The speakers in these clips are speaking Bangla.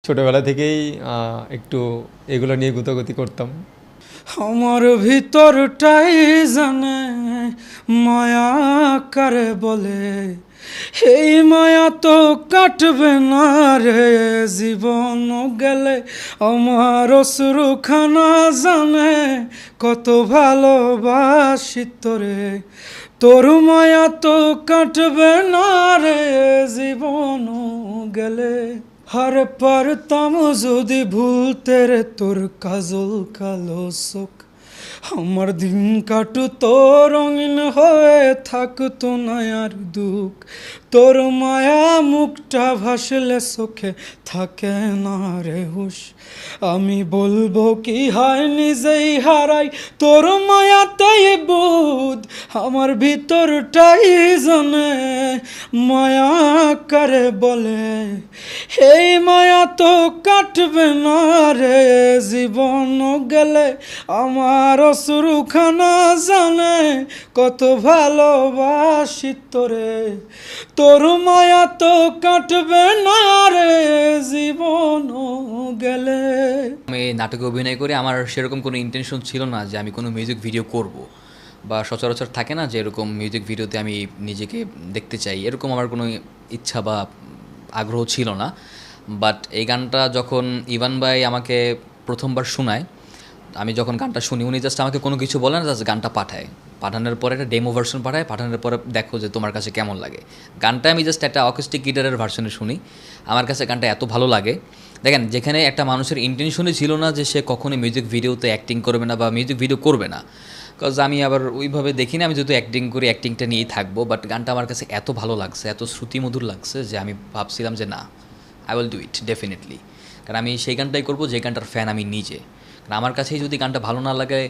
ছোটোবেলা থেকেই একটু এগুলো নিয়ে গুতাগুতি করতাম। আমার ভিতরটাই জানে মায়া কারে বলে, এই মায়া তো কাটবে না রে জীবন গেলে। আমার অশ্রুখানা জানে কত ভালোবাসি তোরে, তোর মায়া তো কাটবে না রে জীবন গেলে। আর পারতাম যদি ভুলতে রে তোর কাজল কালো চোখ, আমার দিন কাটতো রঙিন হয়ে থাকতো না আর দুঃখ। তোর মায়া মুখটা ভাসলে চোখে থাকে না রে হুশ, আমি বলবো কি হয় নিজেই হারাই তোর মায়াতেই বুধ। আমার ভিতরটাই জানে মায়া কারে বলে, এই মায়া তো কাটবে না রে জীবন গেলে। আমার অশ্রুখানা জানে কত ভালোবাসি তোরে, তোর মায়া তো কাটবে না রে জীবন গেলে। আমি নাটকে অভিনয় করে আমার সেরকম কোনো ইন্টেনশন ছিল না যে আমি কোনো মিউজিক ভিডিও করব, বা সচরাচর থাকে না যে এরকম মিউজিক ভিডিওতে আমি নিজেকে দেখতে চাই, এরকম আমার কোনো ইচ্ছা বা আগ্রহ ছিল না। বাট এই গানটা যখন ইভান ভাই আমাকে প্রথমবার শোনায়, আমি যখন গানটা শুনি, উনি জাস্ট আমাকে কোনো কিছু বলে না, জাস্ট গানটা পাঠানোর পরে একটা ডেমো ভার্সন পাঠানোর পরে দেখো যে তোমার কাছে কেমন লাগে। গানটা আমি জাস্ট একটা অ্যাকোস্টিক গিটারের ভার্সনে শুনি, আমার কাছে গানটা এত ভালো লাগে। দেখেন, যেখানে একটা মানুষের ইন্টেনশনই ছিল না যে সে কখনোই মিউজিক ভিডিওতে অ্যাক্টিং করবে না বা মিউজিক ভিডিও করবে না, বিকজ আমি আবার ওইভাবে দেখি না, আমি যেহেতু অ্যাক্টিং করি অ্যাক্টিংটা নিয়েই থাকবো। বাট গানটা আমার কাছে এত ভালো লাগছে, এত শ্রুতিমধুর লাগছে যে আমি ভাবছিলাম যে না, I will do it definitely. কারণ আমি সেই গানটাই করবো যে গানটার ফ্যান আমি নিজে। কারণ আমার কাছেই যদি গানটা ভালো না লাগে,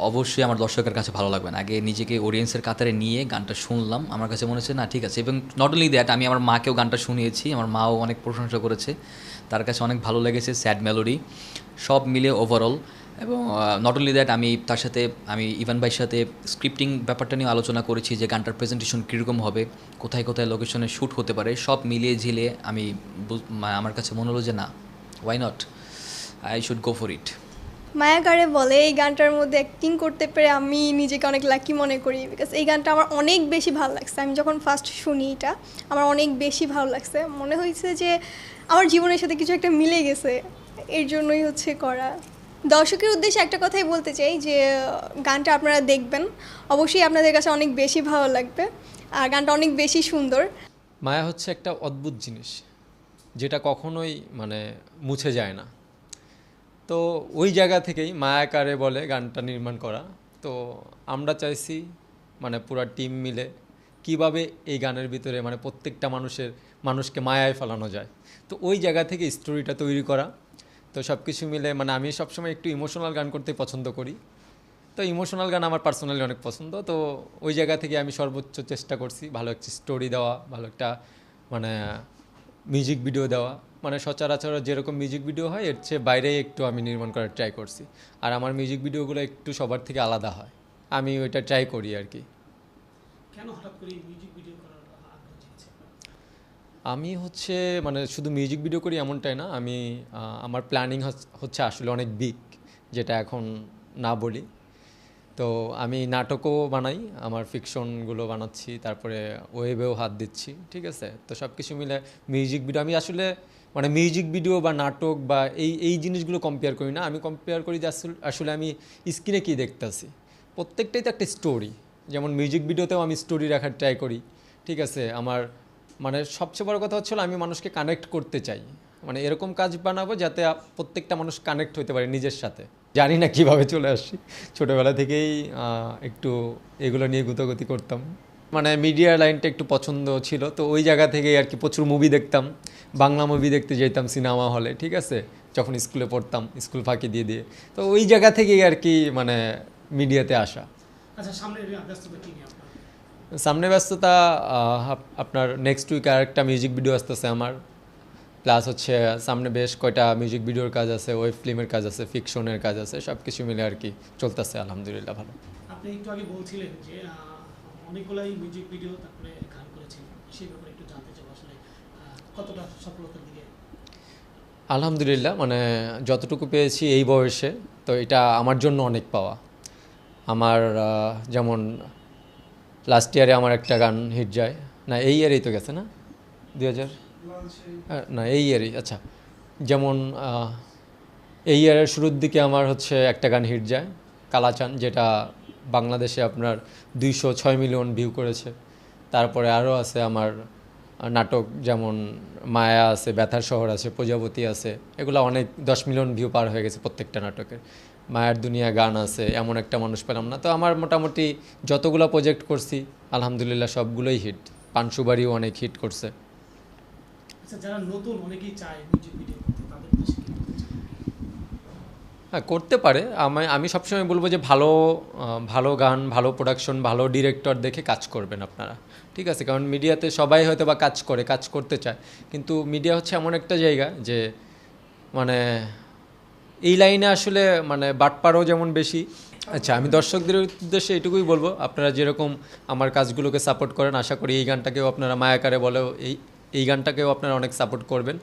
অবশ্যই আমার দর্শকের কাছে ভালো লাগবে না। আগে নিজেকে অডিয়েন্সের কাতারে নিয়ে গানটা শুনলাম, আমার কাছে মনে হচ্ছে না ঠিক আছে। এবং নট অনলি দ্যাট, আমি আমার মাকেও গানটা শুনিয়েছি, আমার মাও অনেক প্রশংসা করেছে, তার কাছে অনেক ভালো লেগেছে। স্যাড মেলোডি সব মিলে ওভারঅল। এবং নট অনলি দ্যাট, আমি তার সাথে আমি ইভান ভাইয়ের সাথে স্ক্রিপ্টিং ব্যাপারটা নিয়ে আলোচনা করেছি যে গানটার প্রেজেন্টেশন কীরকম হবে, কোথায় কোথায় লোকেশনে শ্যুট হতে পারে, সব মিলিয়ে ঝিলিয়ে আমি আমার কাছে মনে হলো যে না, why not, I should go for it. মায়াকারে বলে এই গানটার মধ্যে অ্যাক্টিং করতে পেরে আমি নিজেকে অনেক লাকি মনে করি, বিকজ এই গানটা আমার অনেক বেশি ভালো লাগছে। আমি যখন ফার্স্ট শুনি এটা আমার অনেক বেশি ভালো লাগছে, মনে হয়েছে যে আমার জীবনের সাথে কিছু একটা মিলে গেছে, এর জন্যই হচ্ছে করা। দর্শকের উদ্দেশ্যে একটা কথাই বলতে চাই যে গানটা আপনারা দেখবেন, অবশ্যই আপনাদের কাছে অনেক বেশি ভালো লাগবে, আর গানটা অনেক বেশি সুন্দর। মায়া হচ্ছে একটা অদ্ভুত জিনিস, যেটা কখনোই মানে মুছে যায় না। তো ওই জায়গা থেকেই মায়াকারে বলে গানটা নির্মাণ করা। তো আমরা চাইছি মানে পুরো টিম মিলে কিভাবে এই গানের ভিতরে মানে প্রত্যেকটা মানুষকে মায়ায় ফেলানো যায়, তো ওই জায়গা থেকে স্টোরিটা তৈরি করা। তো সব কিছু মিলে মানে আমি সবসময় একটু ইমোশনাল গান করতে পছন্দ করি, তো ইমোশনাল গান আমার পার্সোনালি অনেক পছন্দ। তো ওই জায়গা থেকে আমি সর্বোচ্চ চেষ্টা করছি ভালো একটা স্টোরি দেওয়া, ভালো একটা মানে মিউজিক ভিডিও দেওয়া। মানে সচরাচর যেরকম মিউজিক ভিডিও হয় এর চেয়ে বাইরে একটু আমি নির্মাণ করার ট্রাই করছি। আর আমার মিউজিক ভিডিওগুলো একটু সবার থেকে আলাদা হয়, আমি ওইটা ট্রাই করি আর কি। কেন হঠাৎ করে মিউজিক ভিডিও করার আগ্রহ জেগেছে? আমি হচ্ছে মানে শুধু মিউজিক ভিডিও করি এমনটাই না, আমি আমার প্ল্যানিং হচ্ছে আসলে অনেক বিগ, যেটা এখন না বলি। তো আমি নাটকও বানাই, আমার ফিকশনগুলো বানাচ্ছি, তারপরে ওয়েবেও হাত দিচ্ছি, ঠিক আছে। তো সব কিছু মিলে মিউজিক ভিডিও আমি আসলে মানে মিউজিক ভিডিও বা নাটক বা এই জিনিসগুলো কম্পেয়ার করি না। আমি কম্পেয়ার করি যে আসলে আমি স্ক্রিনে কী দেখতেছি, প্রত্যেকটাই তো একটা স্টোরি। যেমন মিউজিক ভিডিওতেও আমি স্টোরি রাখার ট্রাই করি, ঠিক আছে। আমার মানে সবচেয়ে বড় কথা হচ্ছে আমি মানুষকে কানেক্ট করতে চাই, মানে এরকম কাজ বানাবো যাতে প্রত্যেকটা মানুষ কানেক্ট হতে পারে নিজের সাথে। জানি না কিভাবে চলে আসছি, ছোটোবেলা থেকেই একটু এগুলো নিয়ে গুতাগুতি করতাম। মানে মিডিয়া লাইনটা একটু পছন্দ ছিল, তো ওই জায়গা থেকেই আর কি প্রচুর মুভি দেখতাম, বাংলা মুভি দেখতে যেতাম সিনেমা হলে, ঠিক আছে, যখন স্কুলে পড়তাম, স্কুল ফাঁকি দিয়ে দিয়ে। তো ওই জায়গা থেকেই আর কি মানে মিডিয়াতে আসা। আচ্ছা, সামনে ব্যস্ততা কি নিয়ে আপনার? সামনে ব্যস্ততা আপনার নেক্সট উইক আর একটা মিউজিক ভিডিও আসতেছে আমার, প্লাস হচ্ছে সামনে বেশ কয়টা মিউজিক ভিডিওর কাজ আছে, ওয়েব ফিল্মের কাজ আছে, ফিকশনের কাজ আছে, সব কিছু মিলে আর কি চলতেছে আলহামদুলিল্লাহ ভালো। আপনি একটু আগে বলছিলেন যে অনেকগুলাই মিউজিক ভিডিও তারপরে গান করেছেন, সেই ব্যাপারে একটু জানতে চাই আসলে কতটা সফলতার দিকে? আলহামদুলিল্লাহ, মানে যতটুকু পেয়েছি এই বয়সে, তো এটা আমার জন্য অনেক পাওয়া। আমার যেমন লাস্ট ইয়ারে আমার একটা গান হিট যায়, না এই ইয়ারেই তো গেছে না, 2000 না এই ইয়ারেই, আচ্ছা যেমন এই ইয়ারের শুরুর দিকে আমার হচ্ছে একটা গান হিট যায় কালাচান, যেটা বাংলাদেশে আপনার 206 মিলিয়ন ভিউ করেছে। তারপরে আরও আছে আমার নাটক, যেমন মায়া আছে, ব্যথার শহর আছে, প্রজাপতি আছে, এগুলো অনেক 10 মিলিয়ন ভিউ পার হয়ে গেছে প্রত্যেকটা নাটকের। মায়ার দুনিয়া গান আছে, এমন একটা মানুষ পেলাম না। তো আমার মোটামুটি যতগুলো প্রজেক্ট করছি আলহামদুলিল্লাহ সবগুলোই হিট। পানসুবাড়িও অনেক হিট করছে। আচ্ছা, যারা নতুন অনেকেই চায় মিউজিক ভিডিও করতে, তাদের উদ্দেশ্যে কি বলতে চান? হ্যাঁ, করতে পারে। আমি সবসময় বলবো যে ভালো গান, ভালো প্রোডাকশন, ভালো ডিরেক্টর দেখে কাজ করবেন আপনারা, ঠিক আছে? কারণ মিডিয়াতে সবাই হয়তো বা কাজ করতে চায়, কিন্তু মিডিয়া হচ্ছে এমন একটা জায়গা যে মানে এই লাইনে আসলে মানে বাটপারও যেমন বেশি। আচ্ছা, আমি দর্শকদের উদ্দেশ্যে এটুকুই বলবো, আপনারা যেরকম আমার কাজগুলোকে সাপোর্ট করেন, আশা করি এই গানটাকেও আপনারা মায়াকারে বলেও এই গানটাকেও আপনারা অনেক সাপোর্ট করবেন।